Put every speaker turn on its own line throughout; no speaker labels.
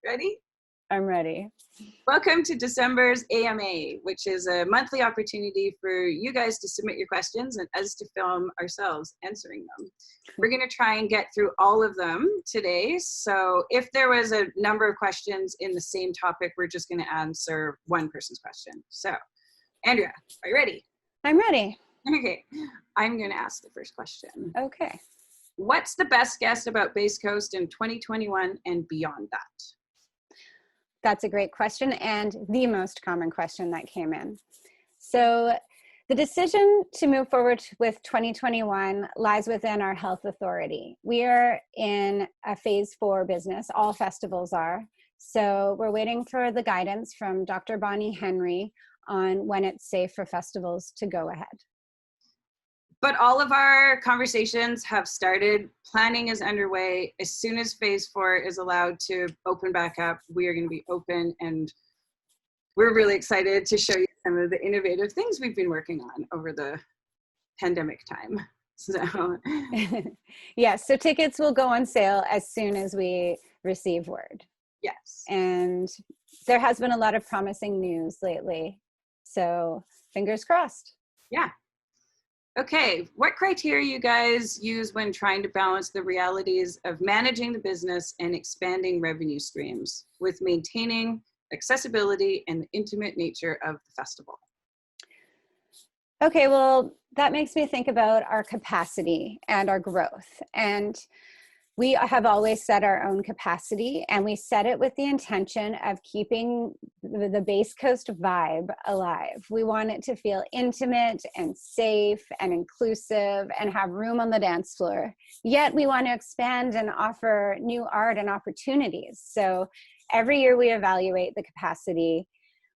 Ready?
I'm ready.
Welcome to December's AMA, which is a monthly opportunity for you guys to submit your questions and us to film ourselves answering them. We're going to try and get through all of them today. So if there was a number of questions in the same topic, we're just going to answer one person's question. So, Andrea, are you ready?
I'm ready.
Okay, I'm going to ask the first question.
Okay.
What's the best guess about Base Coast in 2021 and beyond that?
That's a great question, and the most common question that came in. So the decision to move forward with 2021 lies within our health authority. We are in a phase 4 business, all festivals are. So we're waiting for the guidance from Dr. Bonnie Henry on when it's safe for festivals to go ahead.
But all of our conversations have started. Planning is underway. As soon as phase 4 is allowed to open back up, we are going to be open, and we're really excited to show you some of the innovative things we've been working on over the pandemic time. So
yes, so tickets will go on sale as soon as we receive word.
Yes.
And there has been a lot of promising news lately. So fingers crossed.
Yeah. Okay, what criteria you guys use when trying to balance the realities of managing the business and expanding revenue streams with maintaining accessibility and the intimate nature of the festival?
Okay, well, that makes me think about our capacity and our growth. And we have always set our own capacity, and we set it with the intention of keeping the Base Coast vibe alive. We want it to feel intimate and safe and inclusive and have room on the dance floor. Yet we want to expand and offer new art and opportunities. So every year we evaluate the capacity.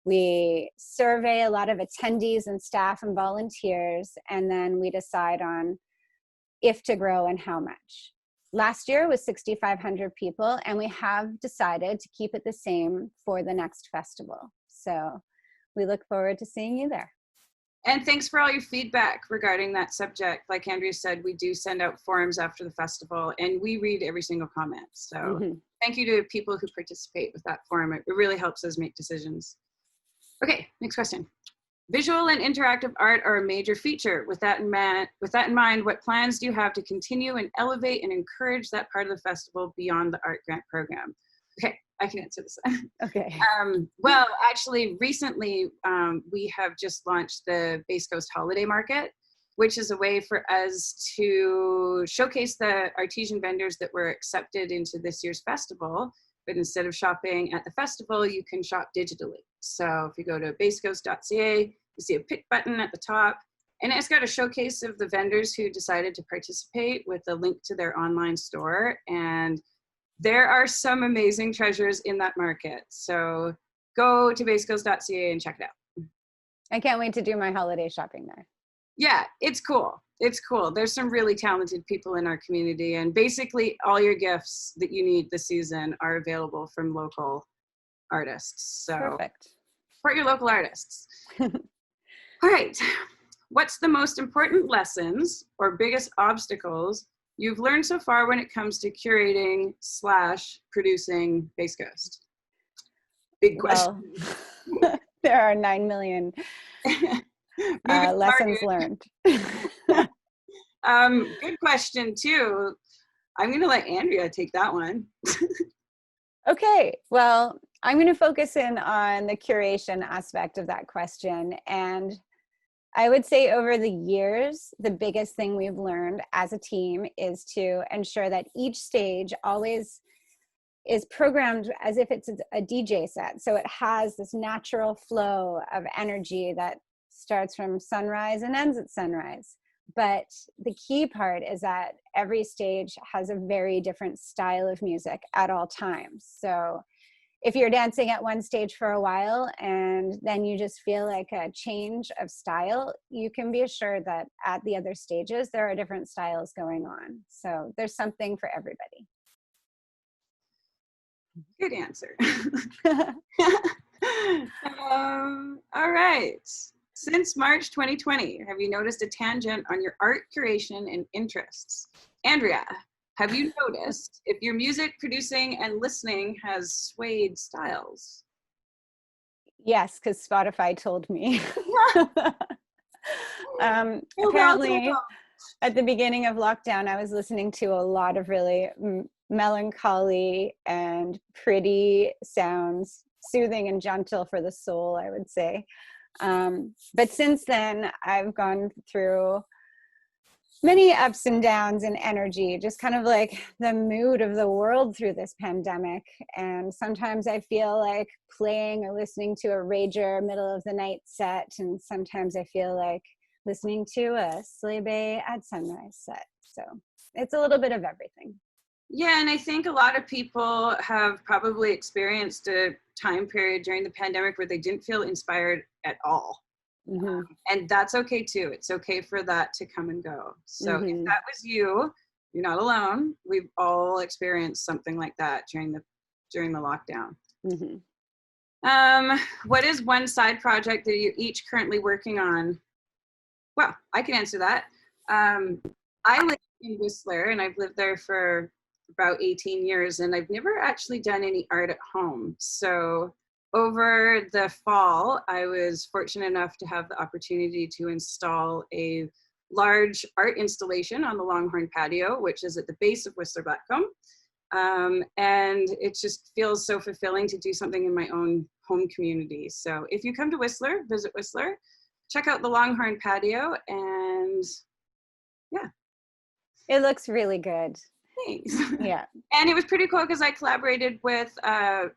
We survey a lot of attendees and staff and volunteers, and then we decide on if to grow and how much. Last year was 6,500 people, and we have decided to keep it the same for the next festival. So we look forward to seeing you there.
And thanks for all your feedback regarding that subject. Like Andrea said, we do send out forums after the festival, and we read every single comment. So thank you to people who participate with that forum. It really helps us make decisions. Okay, next question. Visual and interactive art are a major feature. With that in mind, what plans do you have to continue and elevate and encourage that part of the festival beyond the art grant program? Okay, I can answer this.
Okay.
Well, actually, recently, we have just launched the Base Coast Holiday Market, which is a way for us to showcase the artisan vendors that were accepted into this year's festival. But instead of shopping at the festival, you can shop digitally. So if you go to basecoast.ca, you see a pick button at the top, and it's got a showcase of the vendors who decided to participate with a link to their online store. And there are some amazing treasures in that market. So go to basecoast.ca and check it out.
I can't wait to do my holiday shopping there.
Yeah, it's cool. It's cool. There's some really talented people in our community, and basically all your gifts that you need this season are available from local artists. So
perfect.
Support your local artists. All right. What's the most important lessons or biggest obstacles you've learned so far when it comes to curating / producing Base Coast? Big question.
Well, there are 9 million lessons learned.
Good question too. I'm going to let Andrea take that one.
Okay, well, I'm going to focus in on the curation aspect of that question. And I would say over the years, the biggest thing we've learned as a team is to ensure that each stage always is programmed as if it's a DJ set. So it has this natural flow of energy that starts from sunrise and ends at sunrise. But the key part is that every stage has a very different style of music at all times. So if you're dancing at one stage for a while and then you just feel like a change of style, you can be assured that at the other stages, there are different styles going on. So there's something for everybody.
Good answer. All right. Since March 2020, have you noticed a tangent on your art curation and interests? Andrea, Have you noticed if your music producing and listening has swayed styles?
Yes, because Spotify told me.
You're
Apparently,
welcome.
at the beginning of lockdown, I was listening to a lot of really melancholy and pretty sounds, soothing and gentle for the soul, I would say. But since then, I've gone through many ups and downs in energy, just kind of like the mood of the world through this pandemic. And sometimes I feel like playing or listening to a rager middle of the night set, and sometimes I feel like listening to a sleigh bay at sunrise set. So it's a little bit of everything.
Yeah, and I think a lot of people have probably experienced a time period during the pandemic where they didn't feel inspired at all.
Mm-hmm.
And that's okay too. It's okay for that to come and go. So if
Mm-hmm.
that was you, you're not alone. We've all experienced something like that during the lockdown.
Mm-hmm.
What is one side project that you're each currently working on? Well, I can answer that. I live in Whistler, and I've lived there for about 18 years, and I've never actually done any art at home. So over the fall, I was fortunate enough to have the opportunity to install a large art installation on the Longhorn patio, which is at the base of Whistler Blackcomb. And it just feels so fulfilling to do something in my own home community. So if you come to Whistler, visit Whistler, check out the Longhorn patio, and yeah.
It looks really good.
Thanks.
Yeah.
And it was pretty cool because I collaborated with the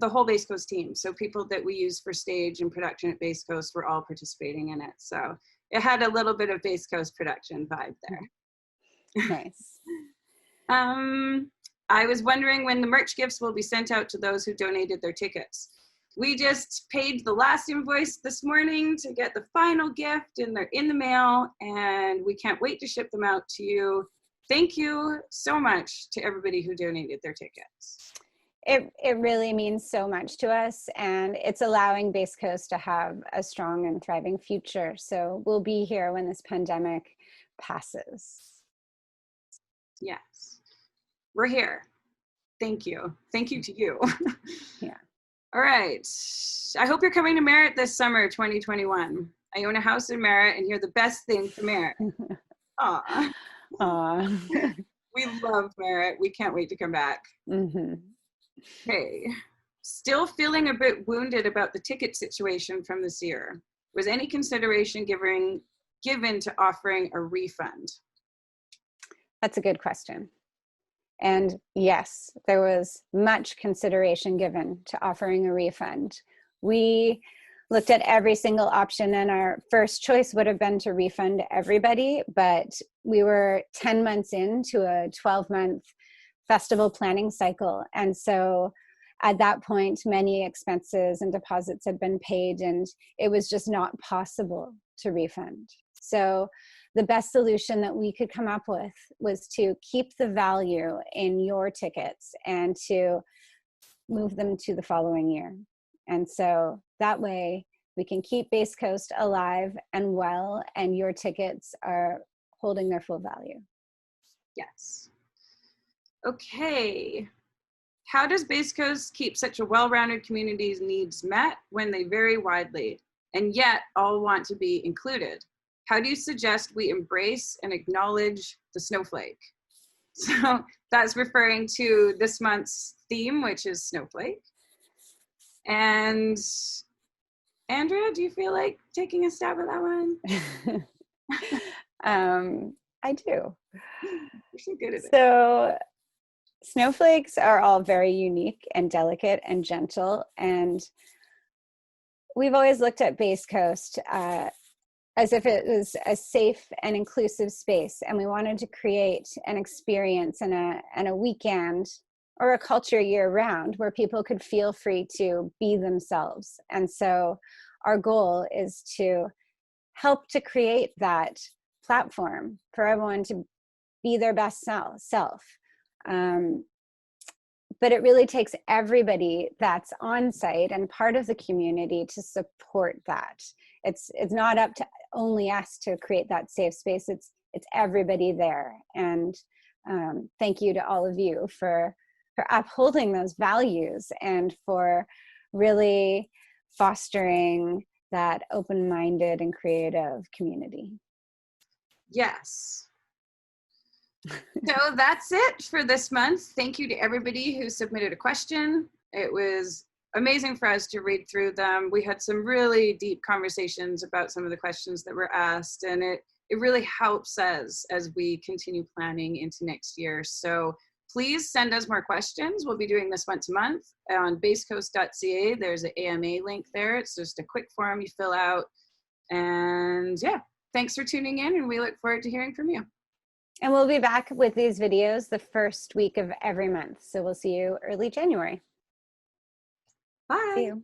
whole Base Coast team. So people that we use for stage and production at Base Coast were all participating in it. So it had a little bit of Base Coast production vibe there.
Nice.
I was wondering when the merch gifts will be sent out to those who donated their tickets. We just paid the last invoice this morning to get the final gift, and they're in the mail, and we can't wait to ship them out to you. Thank you so much to everybody who donated their tickets.
It really means so much to us, and it's allowing Base Coast to have a strong and thriving future. So we'll be here when this pandemic passes.
Yes, we're here. Thank you. Thank you to you.
Yeah.
All right. I hope you're coming to Merritt this summer, 2021. I own a house in Merritt, and you're the best thing for Merritt. Aw.
Aww.
We love Merritt. We can't wait to come back.
Mm-hmm.
Okay. Still feeling a bit wounded about the ticket situation from this year. Was any consideration given to offering a refund?
That's a good question. And yes, there was much consideration given to offering a refund. We looked at every single option, and our first choice would have been to refund everybody, but we were 10 months into a 12-month festival planning cycle. And so at that point, many expenses and deposits had been paid, and it was just not possible to refund. So the best solution that we could come up with was to keep the value in your tickets and to move them to the following year. And so that way we can keep Base Coast alive and well, and your tickets are holding their full value.
Yes. Okay. How does Base Coast keep such a well-rounded community's needs met when they vary widely and yet all want to be included? How do you suggest we embrace and acknowledge the snowflake? So that's referring to this month's theme, which is Snowflake. And Andrea, do you feel like taking a stab at that one?
I do.
You're so good at it.
So snowflakes are all very unique and delicate and gentle. And we've always looked at Base Coast as if it was a safe and inclusive space. And we wanted to create an experience and a weekend or a culture year round where people could feel free to be themselves. And so our goal is to help to create that platform for everyone to be their best self. But it really takes everybody that's on site and part of the community to support that. It's not up to only us to create that safe space. It's everybody there. And thank you to all of you for upholding those values and for really fostering that open-minded and creative community.
Yes. So that's it for this month. Thank you to everybody who submitted a question. It was amazing for us to read through them. We had some really deep conversations about some of the questions that were asked, and it really helps us as we continue planning into next year. So please send us more questions. We'll be doing this once a month on basecoast.ca. There's an AMA link there. It's just a quick form you fill out. And yeah, thanks for tuning in, and we look forward to hearing from you.
And we'll be back with these videos the first week of every month. So we'll see you early January.
Bye.
See you.